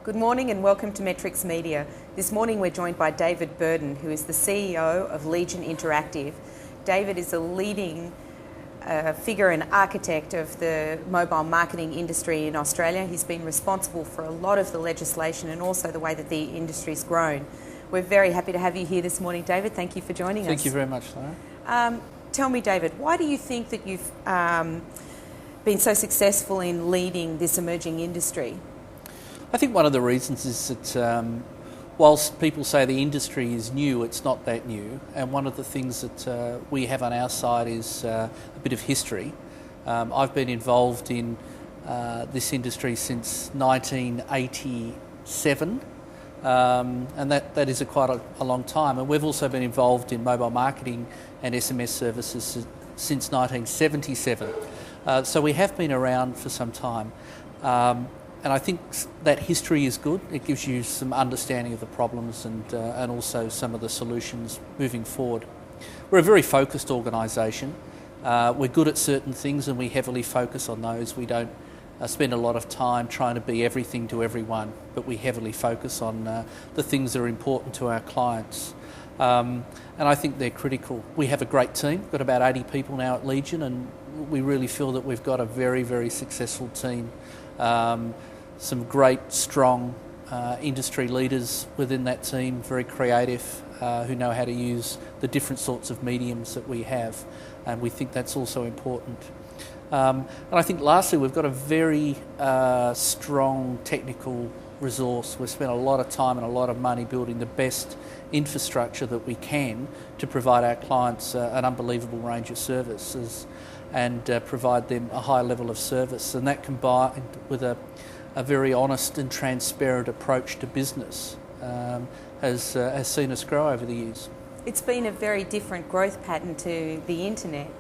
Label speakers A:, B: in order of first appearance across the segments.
A: Good morning and welcome to Metrix Media. This morning we're joined by David Burden, who is the CEO of Legion Interactive. David is a leading figure and architect of the mobile marketing industry in Australia. He's been responsible for a lot of the legislation and also the way that the industry's grown. We're very happy to have you here this morning, David. Thank you for joining us.
B: Thank you very much, Lara.
A: Tell me, David, why do you think that you've been so successful in leading this emerging industry?
B: I think one of the reasons is that whilst people say the industry is new, it's not that new. And one of the things that we have on our side is a bit of history. I've been involved in this industry since 1987, and that is quite a long time. And we've also been involved in mobile marketing and SMS services since 1977. So we have been around for some time. And I think that history is good. It gives you some understanding of the problems and also some of the solutions moving forward. We're a very focused organisation. We're good at certain things and we heavily focus on those. We don't spend a lot of time trying to be everything to everyone, but we heavily focus on the things that are important to our clients. And I think they're critical. We have a great team. We've got about 80 people now at Legion, and we really feel that we've got a very, very successful team. Some great, strong industry leaders within that team, very creative, who know how to use the different sorts of mediums that we have, and we think that's also important. And I think lastly, we've got a very strong technical resource. We've spent a lot of time and a lot of money building the best infrastructure that we can to provide our clients an unbelievable range of services and provide them a high level of service, and that combined with a very honest and transparent approach to business has seen us grow over the years.
A: It's been a very different growth pattern to the internet.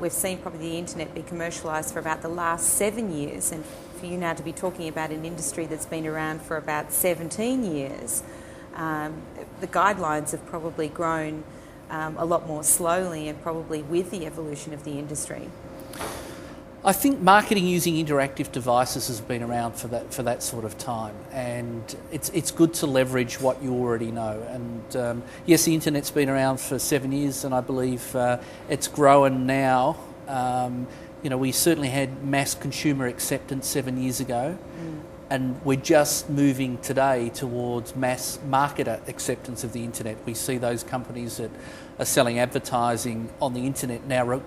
A: We've seen probably the internet be commercialised for about the last 7 years, and for you now to be talking about an industry that's been around for about 17 years, the guidelines have probably grown a lot more slowly and probably with the evolution of the industry.
B: I think marketing using interactive devices has been around for that sort of time, and it's good to leverage what you already know. And yes, the internet's been around for 7 years, and I believe it's growing now. We certainly had mass consumer acceptance 7 years ago, and we're just moving today towards mass marketer acceptance of the internet. We see those companies that are selling advertising on the internet now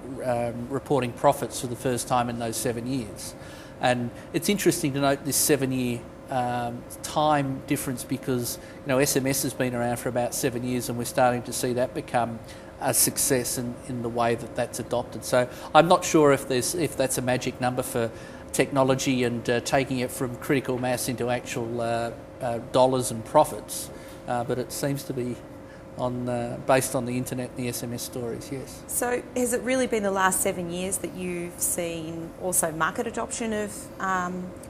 B: reporting profits for the first time in those 7 years. And it's interesting to note this 7-year time difference, because SMS has been around for about 7 years, and we're starting to see that become a success in the way that that's adopted. So I'm not sure if that's a magic number for technology and taking it from critical mass into actual dollars and profits, but it seems to be based on the internet and the SMS stories, yes.
A: So has it really been the last 7 years that you've seen also market adoption of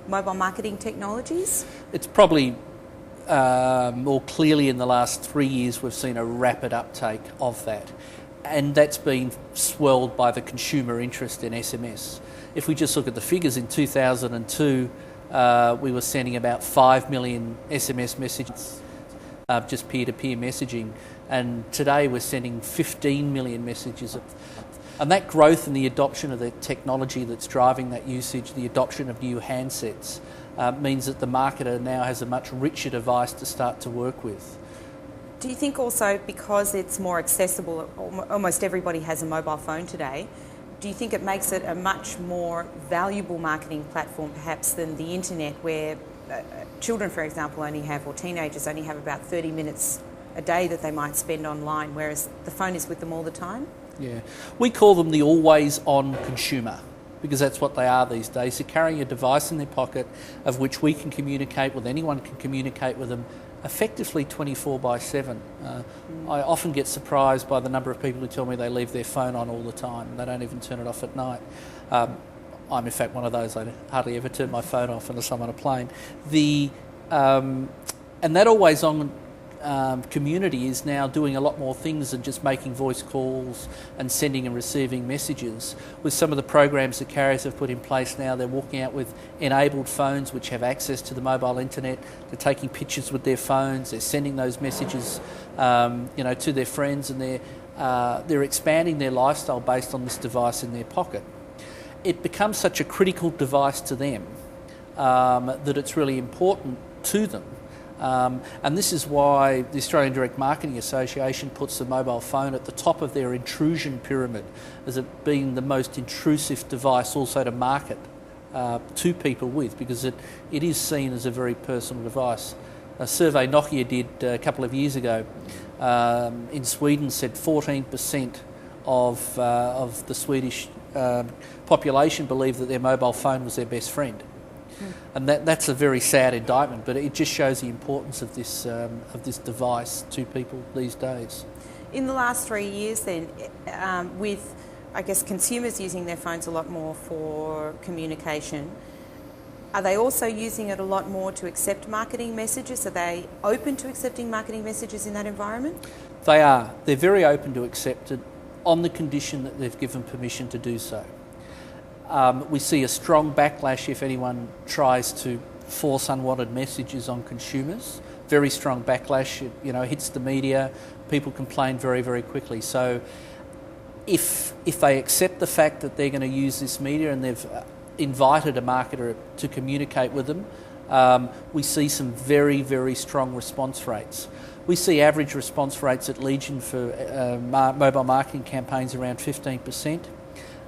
A: mobile marketing technologies?
B: It's probably more clearly in the last 3 years we've seen a rapid uptake of that, and that's been swelled by the consumer interest in SMS. If we just look at the figures, in 2002 we were sending about 5 million SMS messages, just peer-to-peer messaging, and today we're sending 15 million messages. And that growth and the adoption of the technology that's driving that usage, the adoption of new handsets, means that the marketer now has a much richer device to start to work with.
A: Do you think also because it's more accessible, almost everybody has a mobile phone today, do you think it makes it a much more valuable marketing platform perhaps than the internet, where children, for example, or teenagers only have about 30 minutes a day that they might spend online, whereas the phone is with them all the time?
B: Yeah, we call them the always-on consumer, because that's what they are these days. They're carrying a device in their pocket of which we can communicate with, anyone can communicate with them effectively 24/7. I often get surprised by the number of people who tell me they leave their phone on all the time and they don't even turn it off at night. I'm in fact one of those. I hardly ever turn my phone off unless I'm on a plane. And that always on community is now doing a lot more things than just making voice calls and sending and receiving messages. With some of the programs that carriers have put in place now, they're walking out with enabled phones which have access to the mobile internet. They're taking pictures with their phones. They're sending those messages, to their friends, and they're expanding their lifestyle based on this device in their pocket. It becomes such a critical device to them that it's really important to them. And this is why the Australian Direct Marketing Association puts the mobile phone at the top of their intrusion pyramid, as it being the most intrusive device also to market to people with, because it is seen as a very personal device. A survey Nokia did a couple of years ago in Sweden said 14% of the Swedish population believed that their mobile phone was their best friend. And that's a very sad indictment, but it just shows the importance of this device to people these days.
A: In the last 3 years then, with, I guess, consumers using their phones a lot more for communication, are they also using it a lot more to accept marketing messages? Are they open to accepting marketing messages in that environment?
B: They are. They're very open to accept it on the condition that they've given permission to do so. We see a strong backlash if anyone tries to force unwanted messages on consumers. Very strong backlash. It hits the media. People complain very, very quickly. So if they accept the fact that they're going to use this media and they've invited a marketer to communicate with them, we see some very, very strong response rates. We see average response rates at Legion for mobile marketing campaigns around 15%.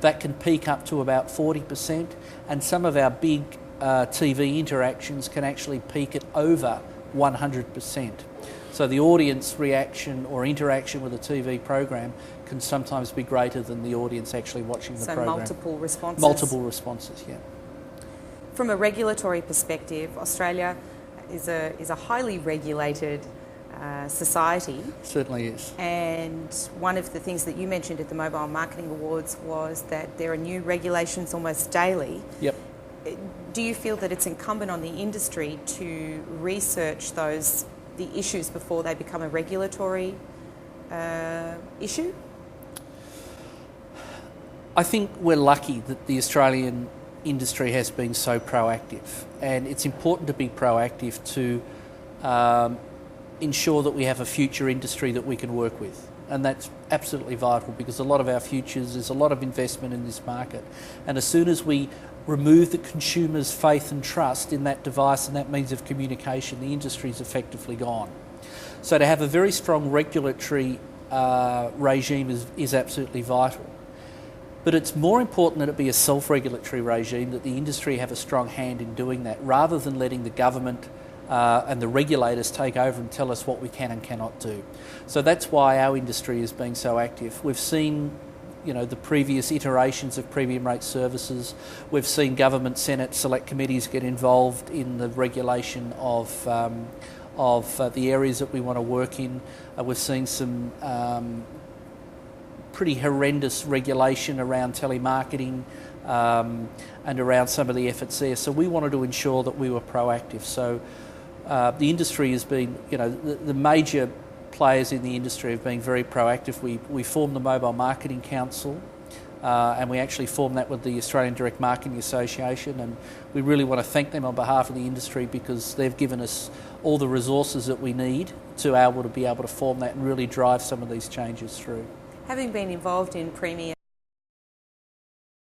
B: That can peak up to about 40%, and some of our big TV interactions can actually peak at over 100%. So the audience reaction or interaction with a TV program can sometimes be greater than the audience actually watching the program.
A: So multiple responses?
B: Multiple responses, yeah.
A: From a regulatory perspective, Australia is a highly regulated society.
B: Certainly is.
A: And one of the things that you mentioned at the Mobile Marketing Awards was that there are new regulations almost daily.
B: Yep.
A: Do you feel that it's incumbent on the industry to research the issues before they become a regulatory issue?
B: I think we're lucky that the Australian industry has been so proactive, and it's important to be proactive to ensure that we have a future industry that we can work with. And that's absolutely vital, because a lot of our futures, there's a lot of investment in this market. And as soon as we remove the consumer's faith and trust in that device and that means of communication, the industry is effectively gone. So to have a very strong regulatory regime is absolutely vital. But it's more important that it be a self-regulatory regime, that the industry have a strong hand in doing that, rather than letting the government and the regulators take over and tell us what we can and cannot do. So that's why our industry has been so active. We've seen, the previous iterations of premium rate services. We've seen government, Senate, select committees get involved in the regulation of the areas that we want to work in. We've seen some pretty horrendous regulation around telemarketing and around some of the efforts there. So we wanted to ensure that we were proactive. So the industry has been, the major players in the industry have been very proactive. We formed the Mobile Marketing Council, and we actually formed that with the Australian Direct Marketing Association, and we really want to thank them on behalf of the industry, because they've given us all the resources that we need to be able to form that and really drive some of these changes through.
A: Having been involved in premium